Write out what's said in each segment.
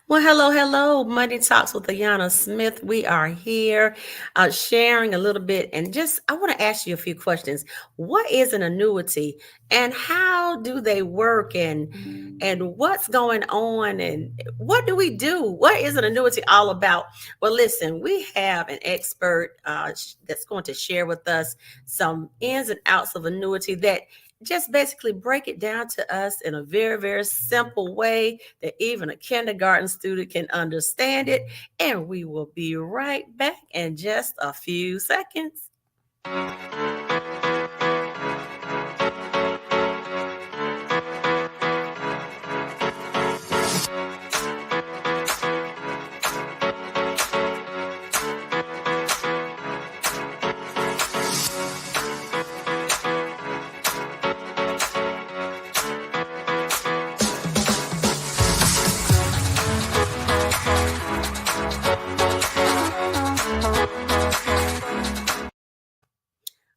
Well, hello. Money Talks with Ayanna Smith. We are here sharing a little bit and just, I want to ask you a few questions. What is an annuity and how do they work and what's going on and what do we do? What is an annuity all about? Well, listen, we have an expert that's going to share with us some ins and outs of annuity that just basically break it down to us in a very simple way that even a kindergarten student can understand it. And we will be right back in just a few seconds.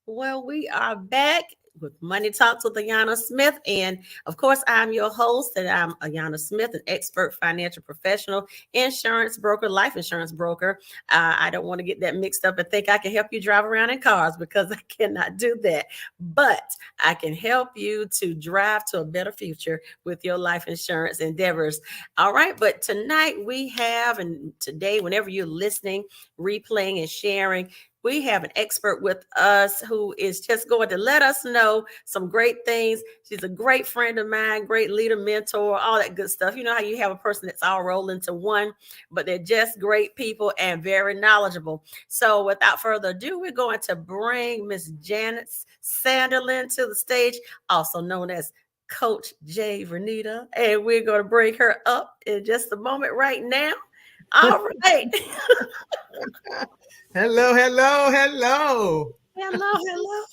Well, we are back with Money Talks with Ayanna Smith. And of course, I'm your host, and I'm Ayanna Smith, an expert financial professional, insurance broker, life insurance broker. I don't want to get that mixed up and think I can help you drive around in cars because I cannot do that. But I can help you to drive to a better future with your life insurance endeavors. All right. But tonight we have, and today, whenever you're listening, replaying, and sharing, we have an expert with us who is just going to let us know some great things. She's a great friend of mine, great leader, mentor, all that good stuff. You know how you have a person that's all rolled into one, but they're just great people and very knowledgeable. So without further ado, we're going to bring Miss Janice Sanderlin to the stage, also known as Coach jVernida, and we're going to bring her up in just a moment right now. All right. Hello. Hello.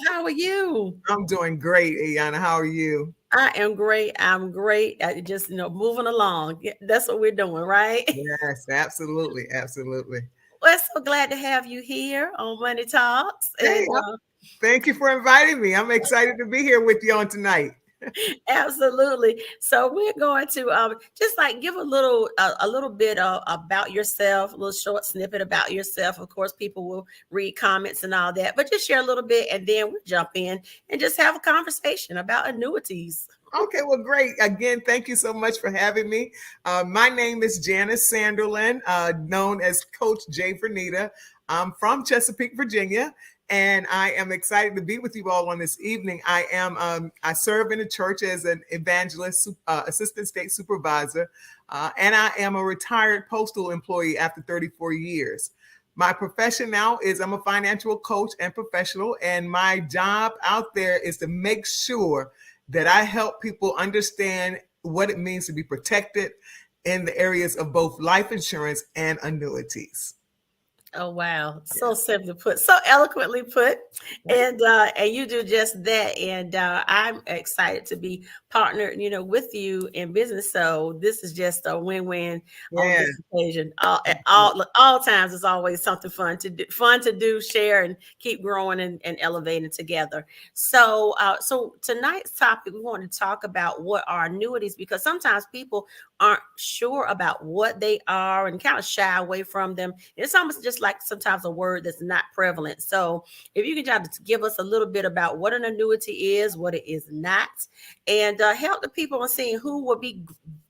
How are you? I'm doing great, Ayanna. How are you? I am great. I'm great. I just, moving along. Yeah, that's what we're doing, right? Yes, absolutely. We're so glad to have you here on Money Talks. Hey, And thank you for inviting me. I'm excited to be here with you on tonight. absolutely. So we're going to just like give a little bit about yourself, a little short snippet about yourself. Of course, people will read comments and all that, but just share a little bit, and then we'll jump in and just have a conversation about annuities. Okay, well, great. Again, thank you so much for having me. My name is Janice Sanderlin, known as Coach jVernida. I'm from Chesapeake, Virginia, and I am excited to be with you all on this evening. I serve in a church as an evangelist, assistant state supervisor, and I am a retired postal employee after 34 years. My profession now is I'm a financial coach and professional, and my job out there is to make sure that I help people understand what it means to be protected in the areas of both life insurance and annuities. Oh wow, so Yeah. simply put, so eloquently put, and you do just that. And I'm excited to be partnered, with you in business. So this is just a win-win on Yeah. this occasion. All times is always something fun to do, share, and keep growing and elevating together. So tonight's topic, we want to talk about what are annuities because sometimes people aren't sure about what they are and kind of shy away from them. It's almost just like sometimes a word that's not prevalent. So if you can just give us a little bit about what an annuity is, what it is not, and help the people on seeing who would be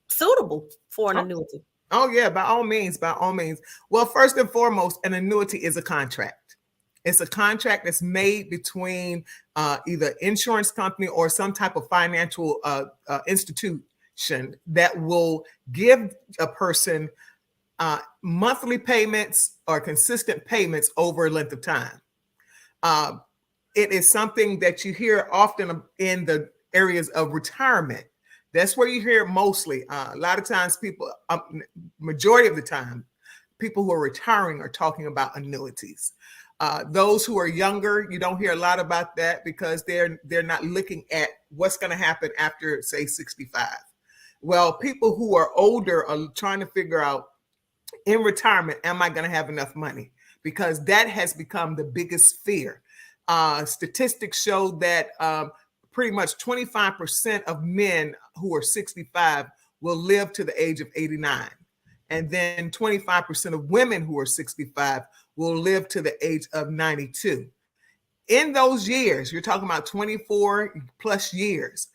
suitable for an Oh, annuity. oh, yeah, by all means, by all means. Well, first and foremost, an annuity is a contract. It's a contract that's made between either insurance company or some type of financial institution that will give a person monthly payments or consistent payments over a length of time. Uh, it is something that you hear often in the areas of retirement. That's where you hear it mostly. A lot of times, majority of the time, people who are retiring are talking about annuities. Those who are younger, you don't hear a lot about that because they're not looking at what's going to happen after, say, 65. Well, people who are older are trying to figure out in retirement, am I going to have enough money? Because that has become the biggest fear. Statistics show that pretty much 25% of men who are 65 will live to the age of 89. And then 25% of women who are 65 will live to the age of 92. In those years, you're talking about 24 plus years.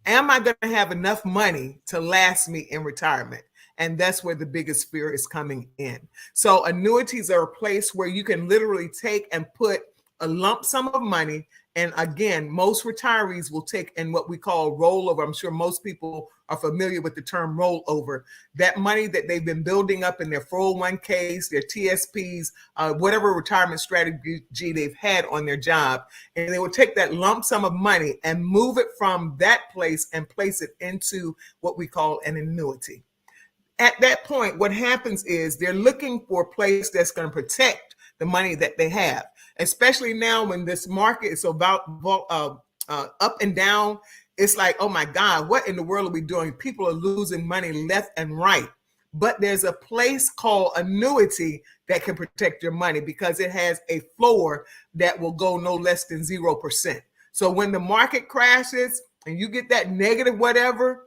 Am I going to have enough money to last me in retirement? And that's where the biggest fear is coming in. So annuities are a place where you can literally take and put a lump sum of money. And again, most retirees will take in what we call rollover. I'm sure most people are familiar with the term rollover. That money that they've been building up in their 401ks, their TSPs, whatever retirement strategy they've had on their job. And they will take that lump sum of money and move it from that place and place it into what we call an annuity. At that point, what happens is they're looking for a place that's going to protect the money that they have, especially now when this market is so up and down. It's like, oh my God, what in the world are we doing? People are losing money left and right. But there's a place called annuity that can protect your money because it has a floor that will go no less than 0%. So when the market crashes and you get that negative whatever,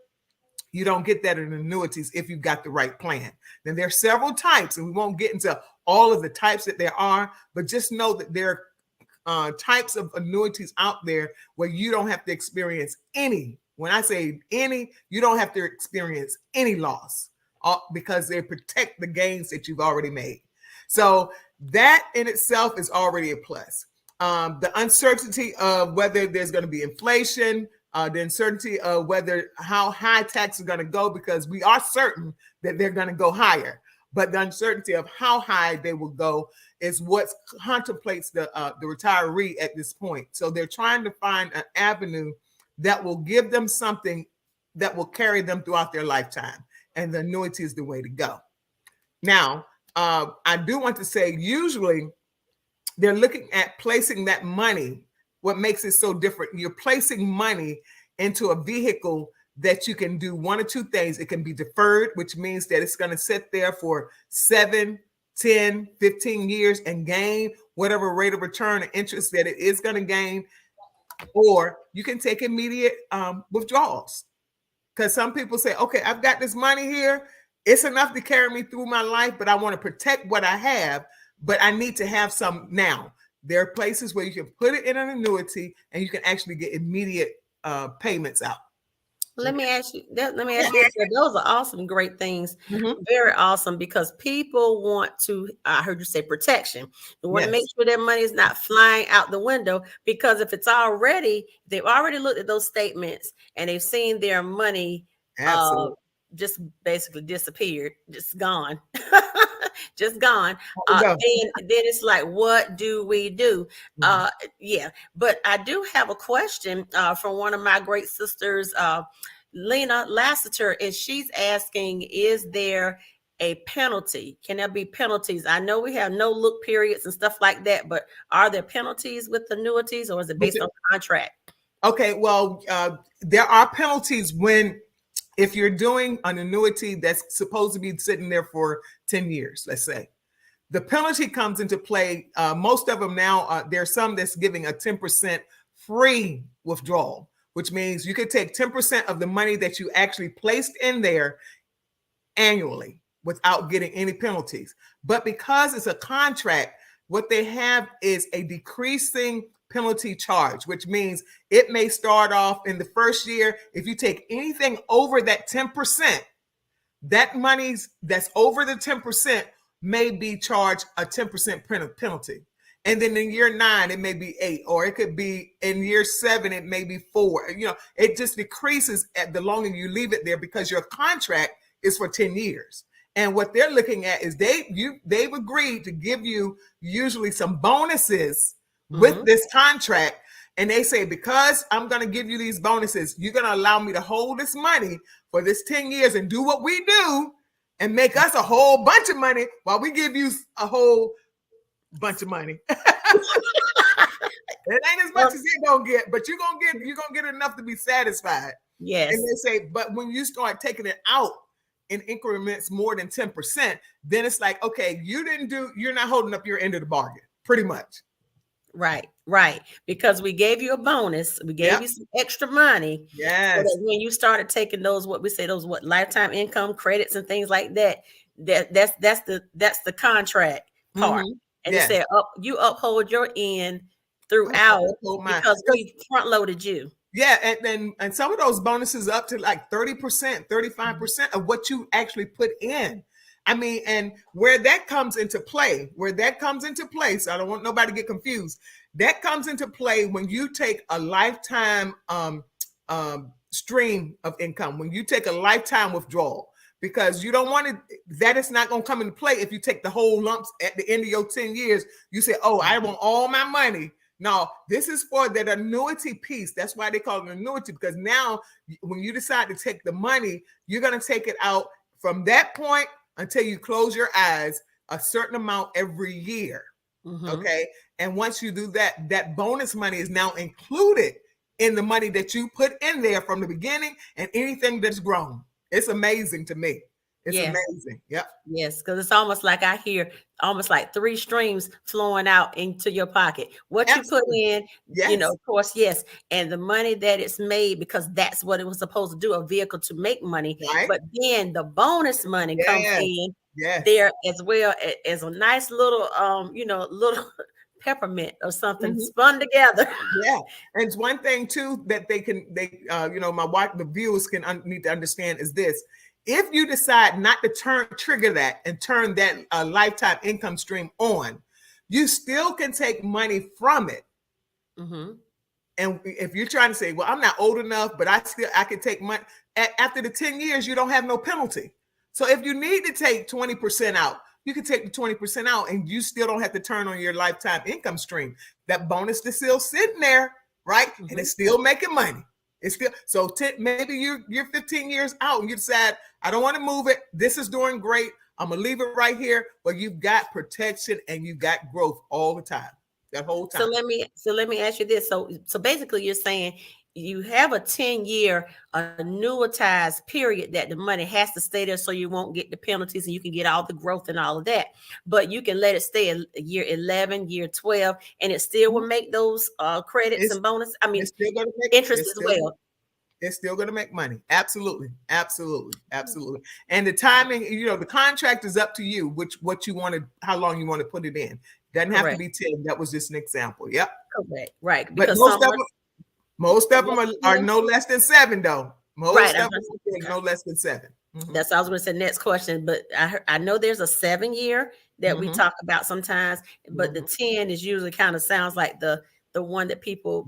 you don't get that in annuities if you've got the right plan. Then there are several types, and we won't get into all of the types that there are, but just know that there are types of annuities out there where you don't have to experience any. When I say any, you don't have to experience any loss because they protect the gains that you've already made. So that in itself is already a plus. The uncertainty of whether there's going to be inflation, the uncertainty of how high taxes are going to go, because we are certain that they're going to go higher. But the uncertainty of how high they will go is what contemplates the retiree at this point. So they're trying to find an avenue that will give them something that will carry them throughout their lifetime. And the annuity is the way to go. Now, I do want to say, usually they're looking at placing that money. What makes it so different, you're placing money into a vehicle that you can do one or two things. It can be deferred, which means that it's going to sit there for 7, 10, 15 years and gain whatever rate of return or interest that it is going to gain. Or you can take immediate withdrawals. Because some people say, okay, I've got this money here. It's enough to carry me through my life, but I want to protect what I have, but I need to have some now. There are places where you can put it in an annuity and you can actually get immediate payments out. Let me ask you. Those are awesome, great things. Mm-hmm. Very awesome, because people want to. I heard you say protection. They want to make sure their money is not flying out the window, because if it's they've already looked at those statements and they've seen their money just basically disappeared, just gone. Just gone. Then it's like, what do we do? Mm-hmm. But I do have a question from one of my great sisters, Lena Lassiter, and she's asking, is there a penalty? Can there be penalties? I know we have no look periods and stuff like that, but are there penalties with annuities, or is it based on contract? Okay, well, there are penalties if you're doing an annuity that's supposed to be sitting there for 10 years, let's say. The penalty comes into play. Most of them now, there's some that's giving a 10% free withdrawal, which means you could take 10% of the money that you actually placed in there annually without getting any penalties. But because it's a contract, what they have is a decreasing penalty charge, which means it may start off in the first year. If you take anything over that 10%, that money that's over the 10% may be charged a 10% penalty. And then in year 9, it may be 8, or it could be in year 7, it may be 4. It just decreases at the longer you leave it there, because your contract is for 10 years. And what they're looking at is they've agreed to give you usually some bonuses with this contract. And they say, because I'm going to give you these bonuses, you're going to allow me to hold this money for this 10 years and do what we do and make us a whole bunch of money while we give you a whole bunch of money. It ain't as much as you're going to get, but you're going to get enough to be satisfied. Yes. And they say, but when you start taking it out in increments more than 10%, then it's like, okay, you're not holding up your end of the bargain, pretty much. Right. Because we gave you a bonus. We gave you some extra money. Yes. So that when you started taking those lifetime income credits and things like that, that's the contract part. And it Yes. said you uphold your end I'm gonna throughout upload mine. because we front loaded you. Yeah, and some of those bonuses up to like 30%, 35% of what you actually put in. I mean, and where that comes into play, so I don't want nobody to get confused. That comes into play when you take a lifetime stream of income, when you take a lifetime withdrawal, because you don't want to, that is not going to come into play if you take the whole lumps at the end of your 10 years. You say, oh, I want all my money. No, this is for that annuity piece. That's why they call it an annuity, because now when you decide to take the money, you're going to take it out from that point until you close your eyes, a certain amount every year. Okay. And once you do that, that bonus money is now included in the money that you put in there from the beginning and anything that's grown. It's amazing to me. It's amazing. Yep. Yes, because it's almost like I hear almost like 3 streams flowing out into your pocket. What Absolutely. you put in, Yes. of course, yes. And the money that it's made, because that's what it was supposed to do, a vehicle to make money. Right. But then the bonus money comes in Yes. there as well as a nice little, little peppermint or something spun together. Yeah. And it's one thing too that my wife, the viewers need to understand is this. If you decide not to trigger that and turn that lifetime income stream on, you still can take money from it. And if you're trying to say, well, I'm not old enough, but I can take money after the 10 years, you don't have no penalty. So if you need to take 20% out, you can take the 20% out and you still don't have to turn on your lifetime income stream. That bonus is still sitting there, right? And it's still making money. It's still, so maybe you're 15 years out and you decide, I don't want to move it. This is doing great. I'm going to leave it right here. But you've got protection and you've got growth all the time, that whole time. So let me ask you this. So basically you're saying you have a 10-year annuitized period that the money has to stay there so you won't get the penalties and you can get all the growth and all of that. But you can let it stay a year 11, year 12, and it still will make those credits and bonus. I mean, interest as well. It's still going to make money. Absolutely. Absolutely. Absolutely. And the timing, the contract is up to you, what you want to, how long you want to put it in. Doesn't have to be 10. That was just an example. Yep. Correct. Right. Because most of them are no less than 7, though. Most of them are no less than 7. That's what I was going to say. Next question, but I know there's a 7-year that we talk about sometimes, but the 10 is usually kind of sounds like the one that people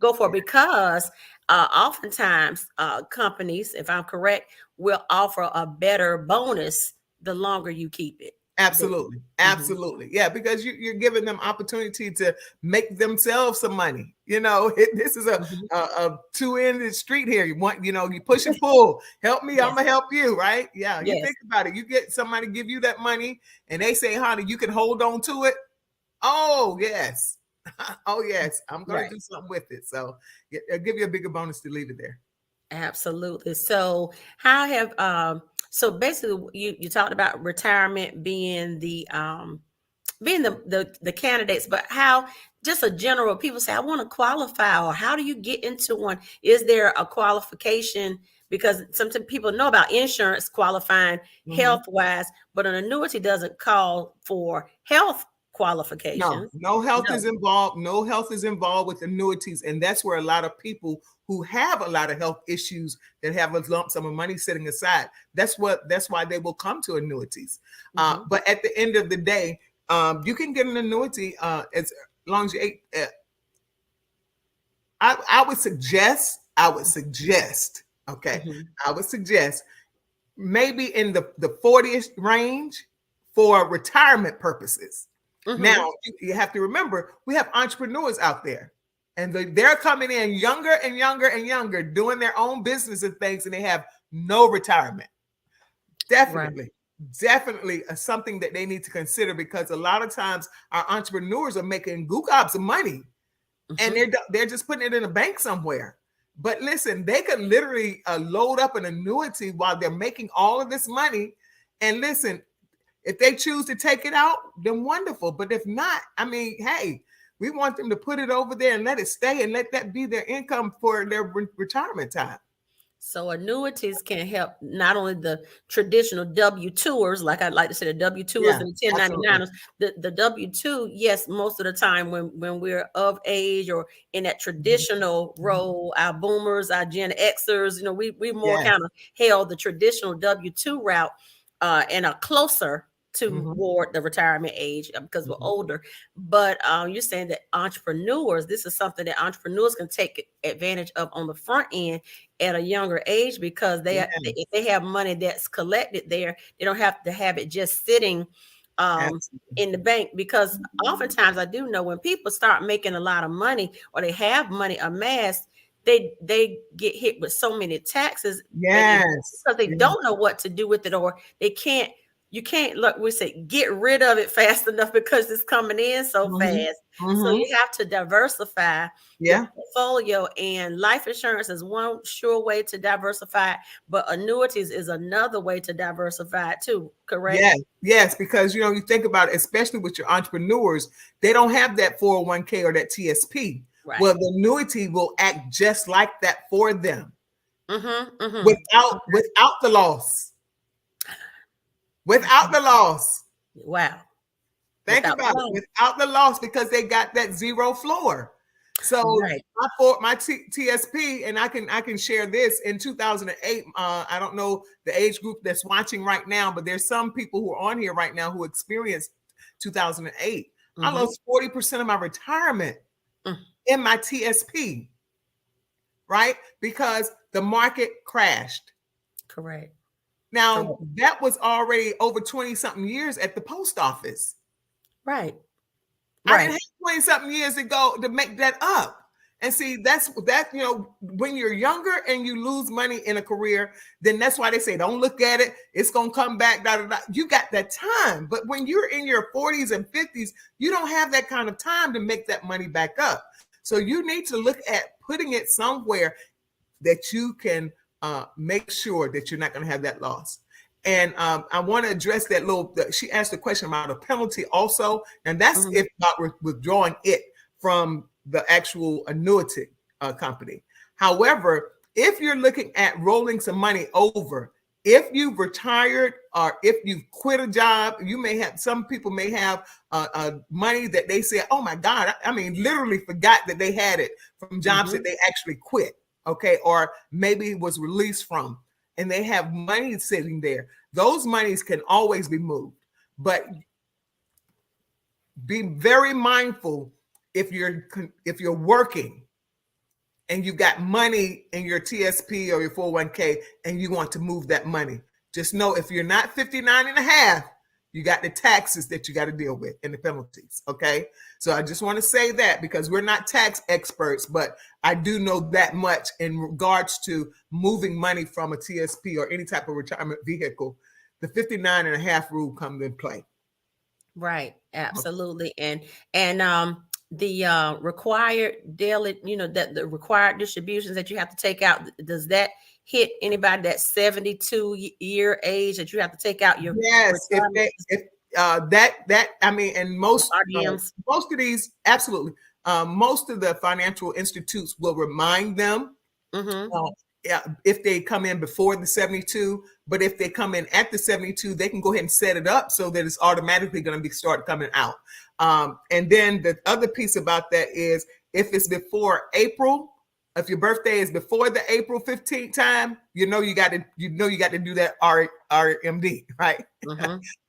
go for because oftentimes companies, if I'm correct, will offer a better bonus the longer you keep it. Absolutely. Absolutely. Yeah, because you're giving them opportunity to make themselves some money. This is a 2-ended street here. You want, you push and pull. Help me, I'm gonna help you, right? Yeah. You think about it. You get somebody give you that money and they say, honey, you can hold on to it. Oh, yes. Oh, yes. I'm gonna do something with it. So I'll give you a bigger bonus to leave it there. Absolutely. So how have so basically you talked about retirement being the candidates, but how just a general people say, I want to qualify, or how do you get into one? Is there a qualification? Because sometimes people know about insurance qualifying health wise, but an annuity doesn't call for health qualifications. No health is involved. No health is involved with annuities. And that's where a lot of people who have a lot of health issues that have a lump sum of money sitting aside, that's why they will come to annuities. But at the end of the day, you can get an annuity as long as you I would suggest, I would suggest maybe in the 40ish range for retirement purposes. Now, you have to remember, we have entrepreneurs out there and they're coming in younger and younger and younger, doing their own business and things, and they have no retirement. Definitely something that they need to consider, because a lot of times our entrepreneurs are making gobs of money and they're just putting it in a bank somewhere. But listen, they could literally load up an annuity while they're making all of this money. And listen, if they choose to take it out, then wonderful. But if not, I mean, hey, we want them to put it over there and let it stay and let that be their income for their retirement time. So annuities can help not only the traditional W-2ers, like I like to say, the W-2ers Yeah, and the absolutely. 1099ers, the W-2, yes, most of the time when we're of age or in that traditional role, our boomers, our Gen Xers, we more Yes. kind of held the traditional W-2 route and are closer toward the retirement age because we're older. But you're saying that entrepreneurs, this is something that entrepreneurs can take advantage of on the front end at a younger age, because if they have money that's collected there, they don't have to have it just sitting Absolutely. in the bank. Because oftentimes I do know when people start making a lot of money or they have money amassed, they get hit with so many taxes, and Yes. because they Yeah. don't know what to do with it, or you can't, look, we say, get rid of it fast enough because it's coming in so fast. So you have to diversify your Yeah. portfolio, and life insurance is one sure way to diversify, but annuities is another way to diversify too, correct? Yes. Yes. Because, you think about it, especially with your entrepreneurs, they don't have that 401k or that TSP. Right. Well, the annuity will act just like that for them without the loss. Without the loss. Wow. Think about it. Without the loss, because they got that zero floor. So Right. my TSP, and I can share this in 2008. I don't know the age group that's watching right now, but there's some people who are on here right now who experienced 2008. I lost 40% of my retirement in my TSP, right? Because the market crashed. Correct. Now, that was already over 20 something years at the post office. Right. I didn't have 20 something years ago to make that up. And see, that's when you're younger and you lose money in a career, then that's why they say, don't look at it. It's going to come back. Da, da, da. You got that time. But when you're in your 40s and 50s, you don't have that kind of time to make that money back up. So you need to look at putting it somewhere that you can make sure that you're not going to have that loss. And I want to address that she asked a question about a penalty also. And that's if not withdrawing it from the actual annuity company. However, if you're looking at rolling some money over, if you've retired or if you've quit a job, some people may have money that they say, oh my God, I mean, literally forgot that they had it from jobs that they actually quit. Okay. Or maybe was released from, and they have money sitting there. Those monies can always be moved, but be very mindful if you're working and you got money in your TSP or your 401k and you want to move that money. Just know if you're not 59 and a half, you got the taxes that you got to deal with and the penalties. Okay. So I just want to say that because we're not tax experts, but I do know that much in regards to moving money from a TSP or any type of retirement vehicle. The 59 and a half rule comes in play. Right. Absolutely. And the required daily, that the required distributions that you have to take out, does that hit anybody that 72-year age that you have to take out your and most RDMs? Most of these, absolutely, most of the financial institutes will remind them if they come in before the 72, but if they come in at the 72, they can go ahead and set it up so that it's automatically going to start coming out. And then the other piece about that is if it's before April, if your birthday is before the April 15th time, you got to do that RMD, right?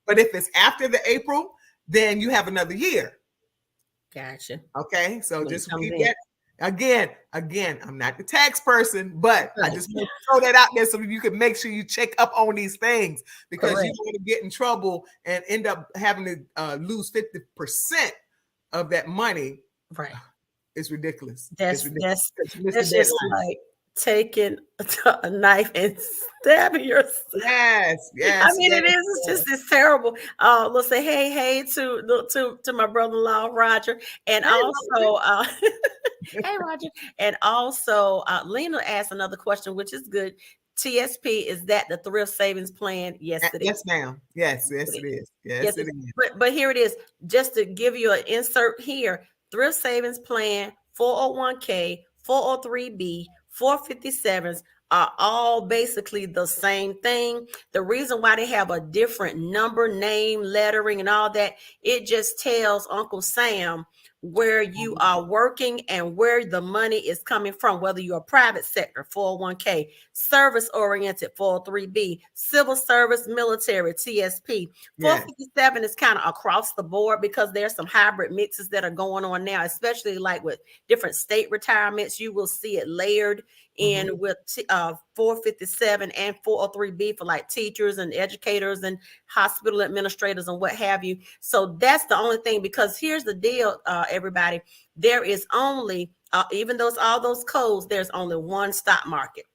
But if it's after the April, then you have another year. Gotcha. Okay, so just keep that. Again, I'm not the tax person, but I just want to throw that out there so you can make sure you check up on these things, because you don't want to get in trouble and end up having to lose 50% of that money. Right. It's ridiculous. That's just like taking a knife and stabbing yourself. Yes. I mean, it is. It's terrible. Let's say hey to my brother-in-law Roger, and also hey Roger, and also Lena asked another question, which is good. TSP, is that the thrift savings plan? Yes, it is. Yes, ma'am. Yes, it is. Yes, it is. But here it is. Just to give you an insert here: thrift savings plan, 401k, 403b, 457s are all basically the same thing. The reason why they have a different number, name, lettering, and all that, it just tells Uncle Sam where you are working and where the money is coming from, whether you're a private sector, 401k, service-oriented, 403b, civil service, military, TSP. Yes. 457 is kind of across the board because there's some hybrid mixes that are going on now, especially like with different state retirements. You will see it layered in with 457 and 403b for like teachers and educators and hospital administrators and what have you. So that's the only thing, because here's the deal, everybody. There is only, even though it's all those codes, there's only one stock market.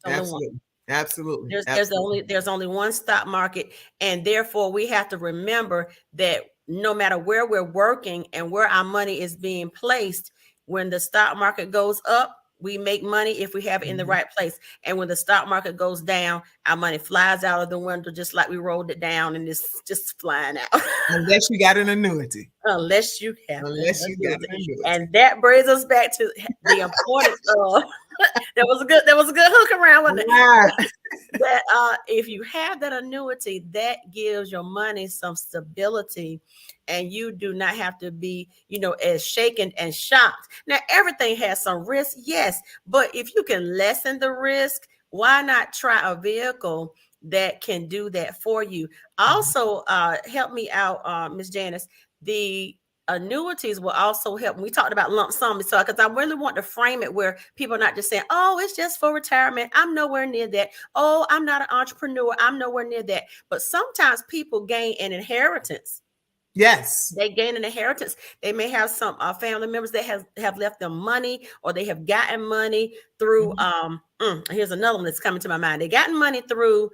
Absolutely. Absolutely. There's only one stock market, and therefore we have to remember that no matter where we're working and where our money is being placed, when the stock market goes up, we make money if we have it in the right place. And when the stock market goes down, our money flies out of the window, just like we rolled it down, and it's just flying out. Unless you got an annuity. Unless you got an annuity. And that brings us back to the importance of that was a good hook around with it. That if you have that annuity, that gives your money some stability, and you do not have to be, as shaken and shocked. Now, everything has some risk, yes, but if you can lessen the risk, why not try a vehicle that can do that for you? Also, help me out, Ms. Janice. The annuities will also help. We talked about lump sum, so because I really want to frame it where people are not just saying, "Oh, it's just for retirement." I'm nowhere near that. Oh, I'm not an entrepreneur. I'm nowhere near that. But sometimes people gain an inheritance. Yes, they gain an inheritance. They may have some family members that have left them money, or they have gotten money through. Here's another one that's coming to my mind. They gotten money through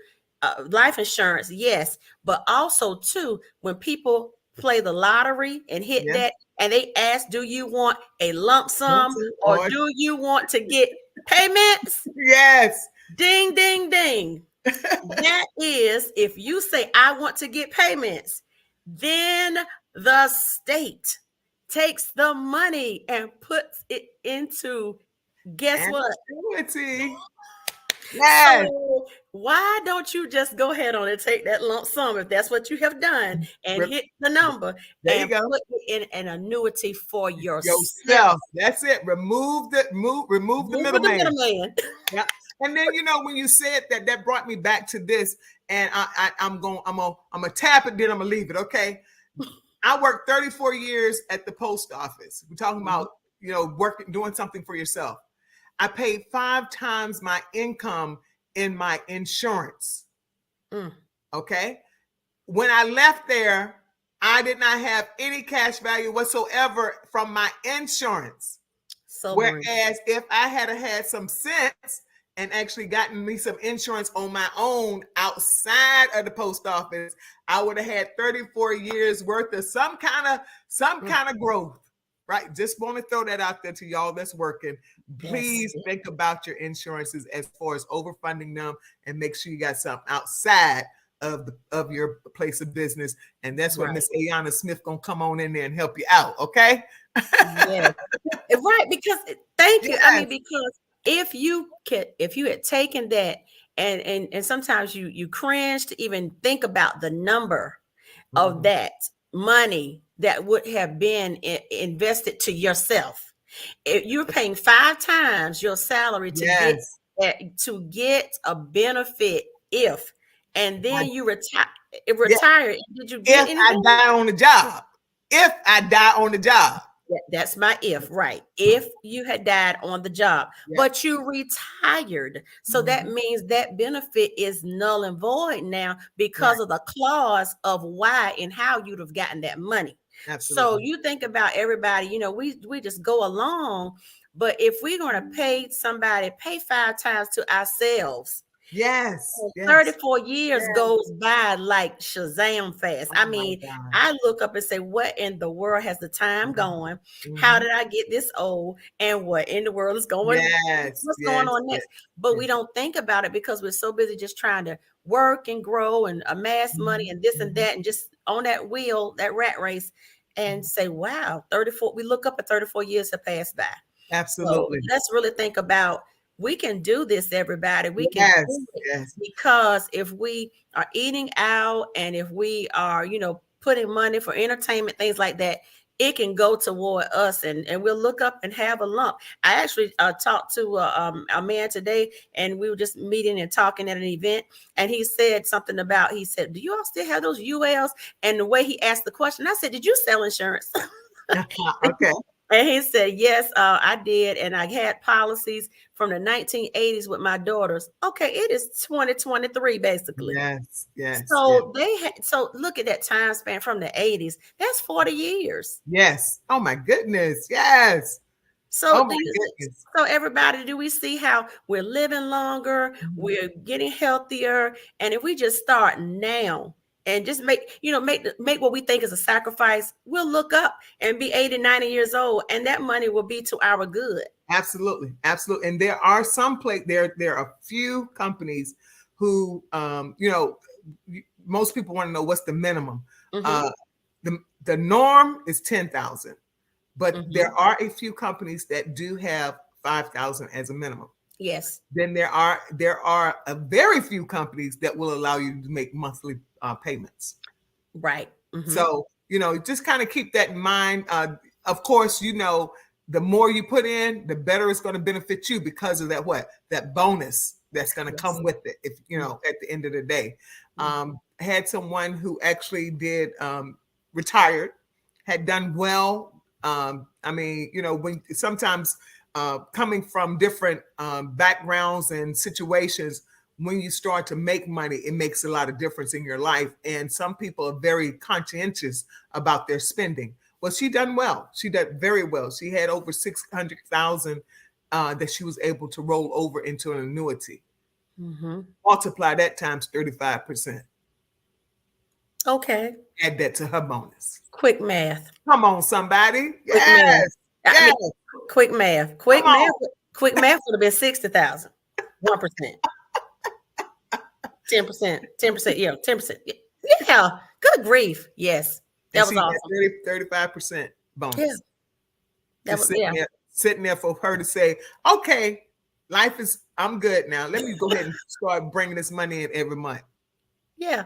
life insurance, yes, but also too when people play the lottery and hit that, and they ask, do you want a lump sum or do you want to get payments? Yes. Ding, ding, ding. That is, if you say, I want to get payments, then the state takes the money and puts it into, guess what? Annuity. Yes. So why don't you just go ahead on and take that lump sum if that's what you have done and hit the number and put it in an annuity for yourself. That's it. Remove the middleman. Yeah. And then when you said that brought me back to this, and I'm gonna tap it, then I'm gonna leave it. Okay. I worked 34 years at the post office. We're talking about working, doing something for yourself. I paid 5 times my income in my insurance. Okay. When I left there, I did not have any cash value whatsoever from my insurance. Whereas if I had some sense and actually gotten me some insurance on my own outside of the post office, I would have had 34 years worth of some kind of growth. Right. Just want to throw that out there to y'all that's working. Please think about your insurances as far as overfunding them, and make sure you got something outside of your place of business. And that's where Miss Ayanna Smith gonna come on in there and help you out. Okay. Yeah. Right. Because thank you. I mean, because if you had taken that and sometimes you cringe to even think about the number of that money that would have been invested to yourself. If you're paying 5 times your salary to get a benefit, and then you retire. Did you get anything? I die on the job. If I die on the job. That's my if, right? If you had died on the job, but you retired. So that means that benefit is null and void now because of the clause of why and how you'd have gotten that money. Absolutely. So you think about everybody, we just go along, but if we're going to pay 5 times to ourselves, 34 years goes by like Shazam fast. I mean, I look up and say, what in the world has the time gone? How did I get this old? And what in the world is going on? What's going on next? But we don't think about it because we're so busy just trying to work and grow and amass money and this and that, and just on that wheel, that rat race, and say, wow, 34. We look up at 34 years have passed by. Absolutely. So let's really think about we can do this, everybody. We can Yes, do it yes, because if we are eating out and if we are, putting money for entertainment, things like that, it can go toward us and we'll look up and have a lump. I actually talked to a man today, and we were just meeting and talking at an event, and he said something about, he said, do you all still have those ULs? And the way he asked the question, I said, did you sell insurance? okay. And he said, yes, I did. And I had policies from the 1980s with my daughters. Okay, it is 2023, basically. Yes, yes, So so look at that time span from the 80s. That's 40 years. yes. Oh my goodness. Yes. So Oh my goodness. so everybody, do we see how we're living longer, we're getting healthier, and if we just start now and just make what we think is a sacrifice, we'll look up and be 80, 90 years old, and that money will be to our good. Absolutely, absolutely. And there are there are a few companies who most people want to know what's the minimum. The norm is 10,000. But there are a few companies that do have 5,000 as a minimum. Yes. Then there are a very few companies that will allow you to make monthly payments. Right. So, just kind of keep that in mind. Of course, the more you put in, the better it's going to benefit you because of that bonus that's going to come with it. If at the end of the day, had someone who actually did retired, had done well. When sometimes coming from different backgrounds and situations, when you start to make money, it makes a lot of difference in your life. And some people are very conscientious about their spending. Well, she done well. She did very well. She had over 600,000 that she was able to roll over into an annuity. Multiply that times 35%. Okay. Add that to her bonus. Quick math. Come on, somebody. Quick Yes. math. Yes. Quick math. Quick math would have been 60,000. 1%. 10%. 10%. Yeah, 10%. Yeah. Good grief. Yes. That was awesome. 35% bonus. Yeah. That was sitting there for her to say, okay, I'm good now. Let me go ahead and start bringing this money in every month. Yeah.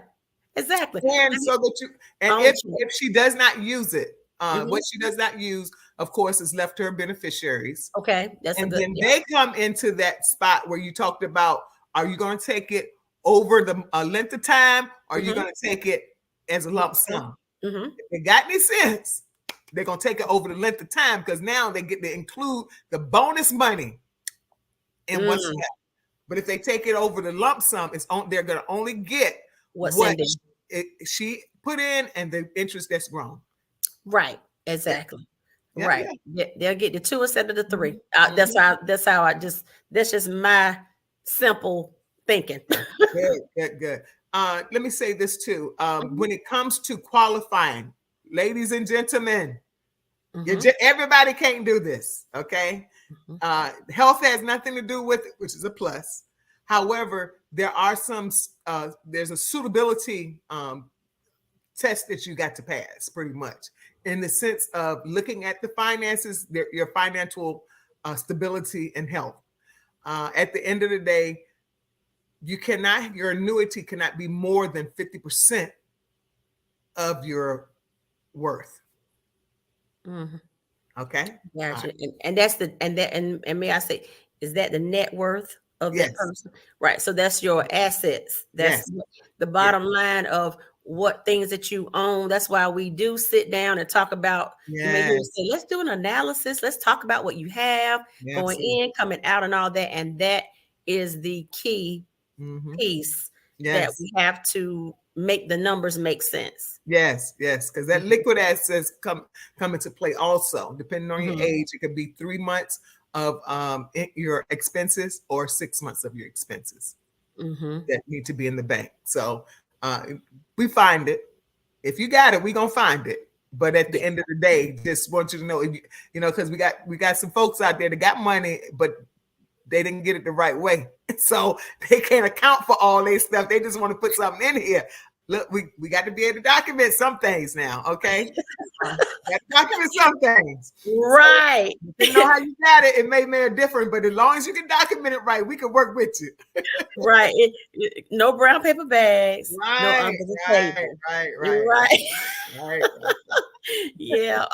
Exactly. And so that if she does not use it, what she does not use, of course, is left to her beneficiaries. Okay. Then they come into that spot where you talked about, are you going to take it over the length of time, or are you going to take it as a lump sum? If they got any sense, they're going to take it over the length of time, because now they get to include the bonus money in what's left. But if they take it over the lump sum, they're going to only get what she put in and the interest that's grown. Right. Exactly. Yeah. Right. Yeah. They'll get the 2 instead of the 3. That's just my simple thinking. Good. Let me say this too. When it comes to qualifying, ladies and gentlemen, everybody can't do this. Okay. Health has nothing to do with it, which is a plus. However, there's a suitability test that you got to pass, pretty much, in the sense of looking at the finances, your financial stability and health. At the end of the day, your annuity cannot be more than 50% of your worth. Okay. Gotcha. And that's and may I say, is that the net worth of that person? Right. So that's your assets. That's the bottom line of what things that you own. That's why we do sit down and talk about, say, let's do an analysis. Let's talk about what you have going in, coming out, and all that. And that is the key piece that we have to make the numbers make sense. Yes, because that liquid assets come into play also. Depending on your age, it could be 3 months of your expenses or 6 months of your expenses that need to be in the bank. So we find it. If you got it, we're gonna find it. But at the end of the day, just want you to know, because we got some folks out there that got money, but they didn't get it the right way. So they can't account for all their stuff. They just want to put something in here. Look, we got to be able to document some things now, okay? Got to document some things. Right. So, you know how you got it. It may be different, but as long as you can document it right, we can work with you. Right. No brown paper bags. No Right, under the right, table. right, You're right, right. right, right. Yeah.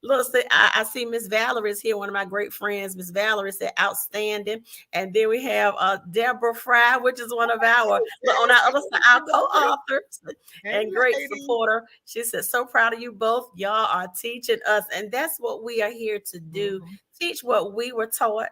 Look, I see Miss Valerie is here, one of my great friends. Miss Valerie said outstanding. And then we have Deborah Fry, which is one of our on our other side, our co-authors Hey, and great lady. supporter. She said, so proud of you both. Y'all are teaching us, and that's what we are here to do. Teach what we were taught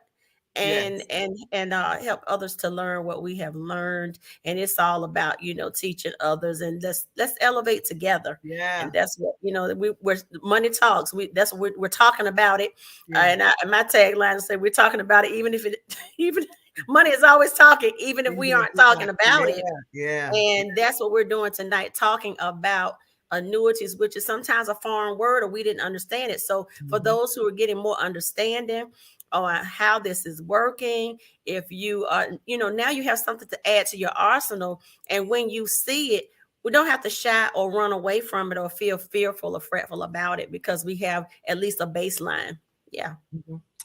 and Yes. help others to learn what we have learned. And it's all about teaching others, and let's elevate together. Yeah. And that's what we're money talks. That's what we're talking about it. Yeah. And my tagline said we're talking about it even if it even money is always talking, even if we aren't talking about it. Yeah. And that's what we're doing tonight, talking about annuities, which is sometimes a foreign word or we didn't understand it. So for those who are getting more understanding on how this is working, if you are, now you have something to add to your arsenal. And when you see it, we don't have to shy or run away from it or feel fearful or fretful about it, because we have at least a baseline. Yeah.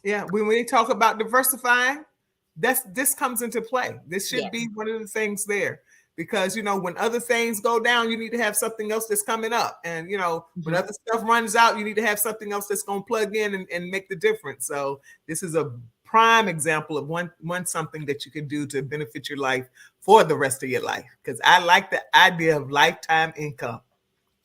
Yeah. When we talk about diversifying, this comes into play. This should Yes. be one of the things there. Because when other things go down, you need to have something else that's coming up. And when other stuff runs out, you need to have something else that's going to plug in and make the difference. So this is a prime example of one something that you can do to benefit your life for the rest of your life. Because I like the idea of lifetime income.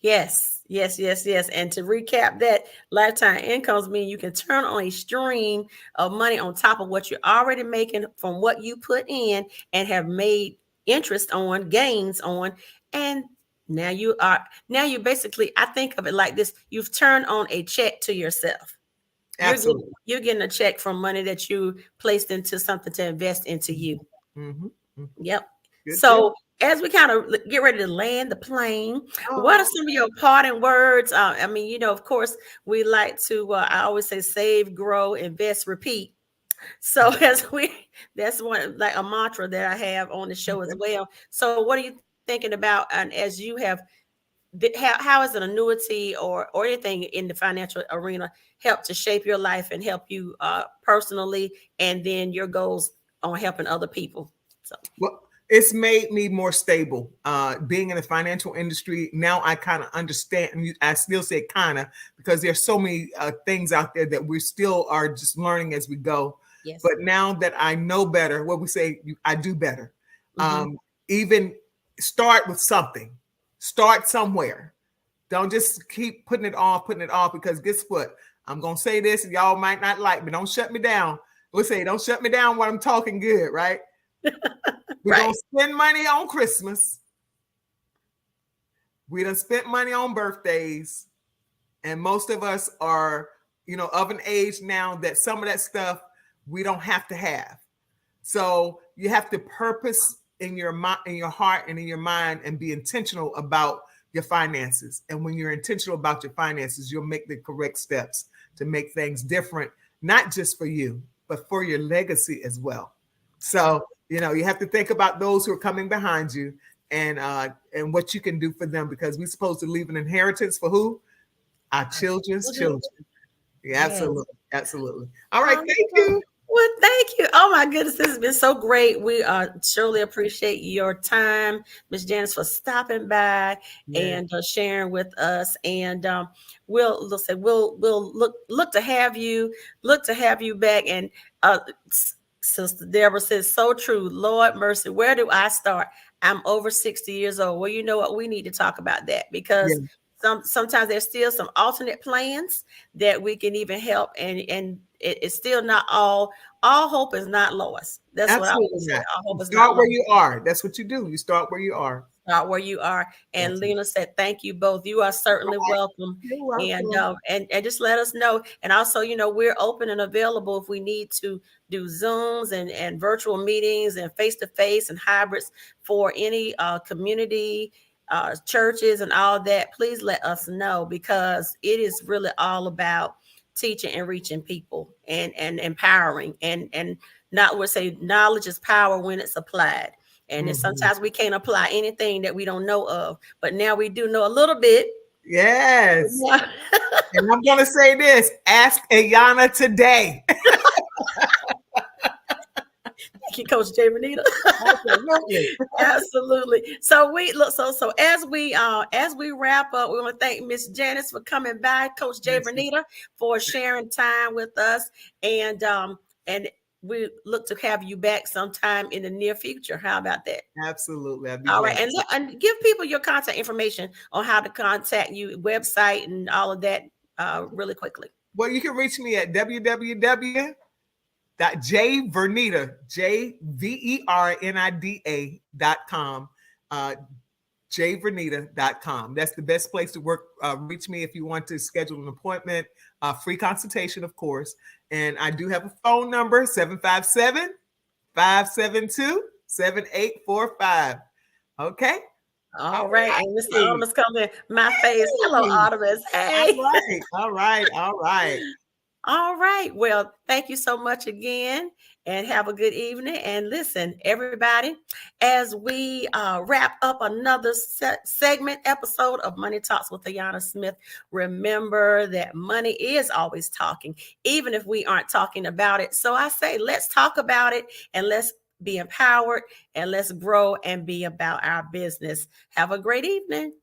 Yes, yes, yes, yes. And to recap that, lifetime incomes mean you can turn on a stream of money on top of what you're already making from what you put in and have made interest on, gains on. And now you basically, I think of it like this: you've turned on a check to yourself. Absolutely. You're getting a check from money that you placed into something to invest into you. Yep. Good So as we kind of get ready to land the plane, what are some of your parting words? I mean, of course, we like to, I always say save, grow, invest, repeat. So that's one, like a mantra that I have on the show as well. So what are you thinking about? And as you have, how is an annuity or anything in the financial arena help to shape your life and help you personally, and then your goals on helping other people? So. Well, it's made me more stable. Being in the financial industry, now I kind of understand. I still say kind of, because there's so many things out there that we still are just learning as we go. Yes. But now that I know better, what we say, I do better. Even start with something. Start somewhere. Don't just keep putting it off, because guess what? I'm going to say this, and y'all might not like me. Don't shut me down. We'll say, don't shut me down when I'm talking good, right? We're going to spend money on Christmas. We done spent money on birthdays. And most of us are, of an age now that some of that stuff we don't have to have. So you have to purpose in your mind, in your heart, and in your mind, and be intentional about your finances. And when you're intentional about your finances, you'll make the correct steps to make things different, not just for you, but for your legacy as well. So, you have to think about those who are coming behind you and what you can do for them, because we're supposed to leave an inheritance for who? Our children's children. Yeah, absolutely. Absolutely. All right. Thank you. Well, thank you. Oh my goodness, this has been so great. We surely appreciate your time, Miss Janice, for stopping by and sharing with us. And we'll look to have you back. And Sister Deborah says, so true. Lord mercy, where do I start? I'm over 60 years old. Well, you know what? We need to talk about that, because sometimes there's still some alternate plans that we can even help, and it's still not all hope is not lost. That's Absolutely what I would say. All hope is start not where lost. you are. That's what you do. You start where you are. Start where you are. And Lena said, thank you both. You are certainly welcome. You're welcome. And just let us know. And also, we're open and available if we need to do Zooms and virtual meetings and face-to-face and hybrids for any community churches and all that. Please let us know, because it is really all about teaching and reaching people and empowering and not would say knowledge is power when it's applied. And then Mhm. sometimes we can't apply anything that we don't know of, but now we do know a little bit. Yes. Yeah. And I'm going to say this, ask Ayanna today. Thank you, Coach jVernida. Absolutely. Absolutely. So we look, so as we wrap up, we want to thank Miss Janice for coming by, Coach jVernida, for sharing time with us. And we look to have you back sometime in the near future. How about that? Absolutely. I'd be All glad. right. And give people your contact information on how to contact you, website and all of that really quickly. Well, you can reach me at www.jVernida, jVernida.com, jVernida.com. That's the best place to reach me if you want to schedule an appointment, free consultation, of course. And I do have a phone number, 757-572-7845. Okay. All right. And Mr. Artemis comes in my face. Hello, Artemis. Hey. All right. All right. Well, thank you so much again and have a good evening. And listen, everybody, as we wrap up another segment episode of Money Talks with Ayanna Smith, remember that money is always talking, even if we aren't talking about it. So I say, let's talk about it and let's be empowered and let's grow and be about our business. Have a great evening.